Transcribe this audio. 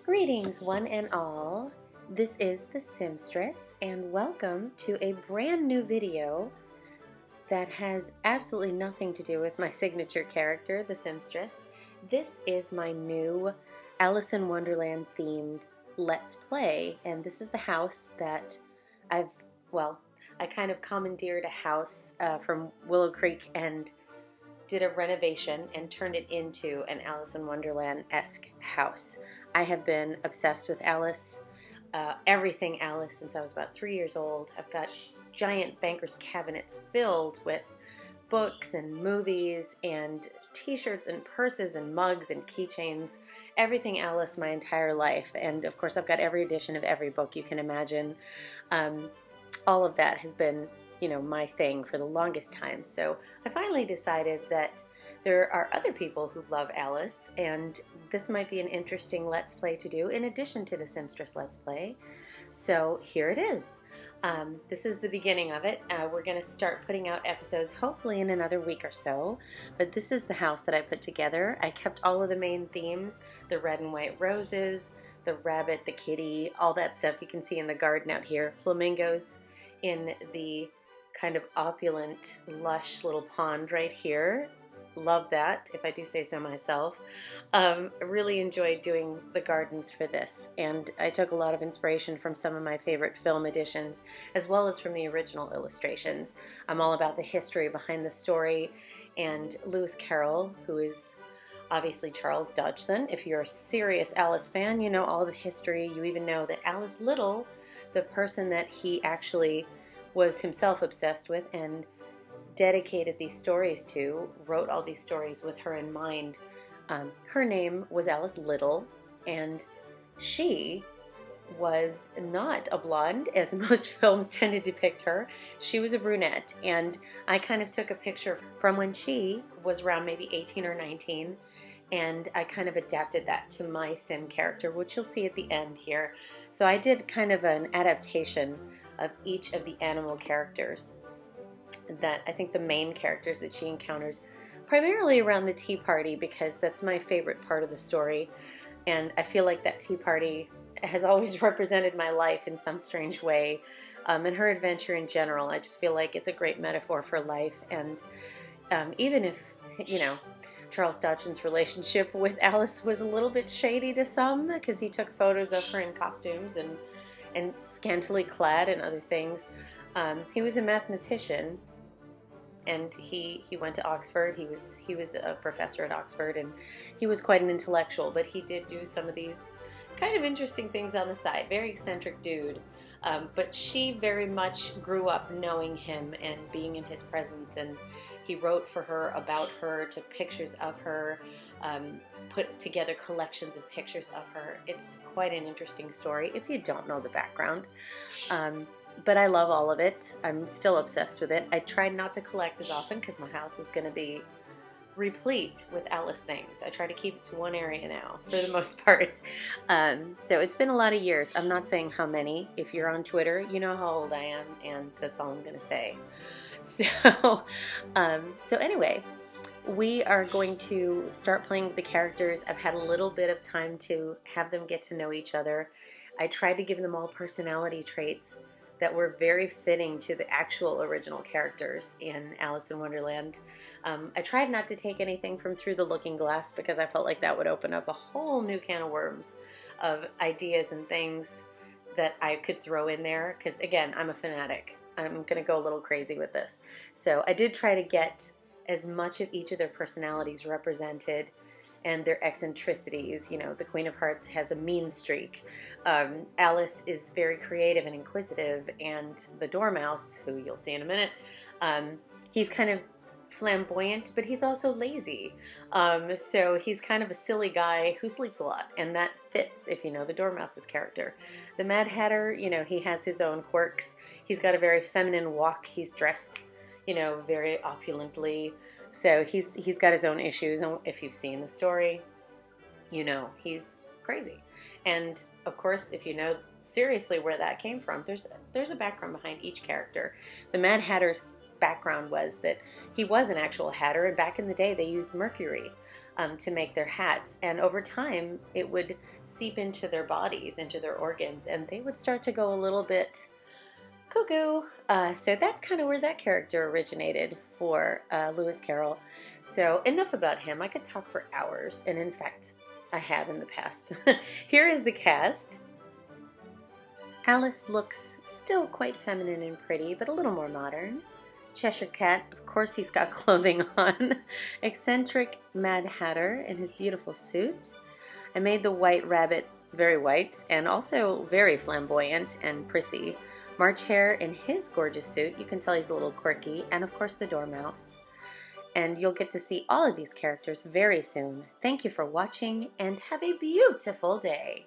Greetings, one and all. This is the Simstress, and welcome to a brand new video that has absolutely nothing to do with my signature character, the Simstress. This is my new Alice in Wonderland themed Let's Play, and this is the house that I kind of commandeered a house from Willow Creek and did a renovation and turned it into an Alice in Wonderland-esque house. I have been obsessed with Alice, everything Alice, since I was about 3 years old. I've got giant banker's cabinets filled with books and movies and t-shirts and purses and mugs and keychains, everything Alice my entire life. And of course I've got every edition of every book you can imagine. All of that has been my thing for the longest time. So I finally decided that there are other people who love Alice, and this might be an interesting Let's Play to do in addition to the Simstress Let's Play. So here it is. This is the beginning of it. We're going to start putting out episodes hopefully in another week or so, but this is the house that I put together. I kept all of the main themes, the red and white roses, the rabbit, the kitty, all that stuff you can see in the garden out here, flamingos in the kind of opulent, lush little pond right here. Love that, if I do say so myself. I really enjoyed doing the gardens for this, and I took a lot of inspiration from some of my favorite film editions, as well as from the original illustrations. I'm all about the history behind the story, and Lewis Carroll, who is obviously Charles Dodgson. If you're a serious Alice fan, you know all the history. You even know that Alice Little, the person that he actually was himself obsessed with and dedicated these stories to, wrote all these stories with her in mind. Her name was Alice Little, and she was not a blonde, as most films tend to depict her. She was a brunette, and I kind of took a picture from when she was around maybe 18 or 19, and I kind of adapted that to my Sim character, which you'll see at the end here. So I did kind of an adaptation of each of the animal characters, that I think the main characters that she encounters, primarily around the tea party, because that's my favorite part of the story, and I feel like that tea party has always represented my life in some strange way, and her adventure in general. I just feel like it's a great metaphor for life, and even if, Charles Dodgson's relationship with Alice was a little bit shady to some, because he took photos of her in costumes and scantily clad and other things. He was a mathematician, and he went to Oxford. He was a professor at Oxford, and he was quite an intellectual, but he did do some of these kind of interesting things on the side. Very eccentric dude. But she very much grew up knowing him and being in his presence, and he wrote for her, about her, took pictures of her, put together collections of pictures of her. It's quite an interesting story if you don't know the background. But I love all of it. I'm still obsessed with it. I try not to collect as often because my house is going to be replete with Alice things. I try to keep it to one area now for the most part. So it's been a lot of years. I'm not saying how many. If you're on Twitter, you know how old I am, and that's all I'm going to say. So anyway, we are going to start playing with the characters. I've had a little bit of time to have them get to know each other. I tried to give them all personality traits that were very fitting to the actual original characters in Alice in Wonderland. I tried not to take anything from Through the Looking Glass, because I felt like that would open up a whole new can of worms of ideas and things that I could throw in there, because again, I'm a fanatic. I'm going to go a little crazy with this. So I did try to get as much of each of their personalities represented and their eccentricities. The Queen of Hearts has a mean streak. Alice is very creative and inquisitive, and the Dormouse, who you'll see in a minute, he's kind of flamboyant, but he's also lazy. So he's kind of a silly guy who sleeps a lot, and that fits if you know the Dormouse's character. The Mad Hatter, he has his own quirks. He's got a very feminine walk. He's dressed, very opulently. So he's got his own issues, and if you've seen the story, he's crazy. And of course, if you know seriously where that came from, there's a background behind each character. The Mad Hatter's background was that he was an actual hatter, and back in the day they used mercury. to make their hats. And over time, it would seep into their bodies, into their organs, and they would start to go a little bit cuckoo. So that's kind of where that character originated for Lewis Carroll. So enough about him. I could talk for hours, and in fact, I have in the past. Here is the cast. Alice looks still quite feminine and pretty, but a little more modern. Cheshire Cat, of course he's got clothing on. Eccentric Mad Hatter in his beautiful suit. I made the White Rabbit very white and also very flamboyant and prissy. March Hare in his gorgeous suit. You can tell he's a little quirky. And of course the Dormouse. And you'll get to see all of these characters very soon. Thank you for watching and have a beautiful day.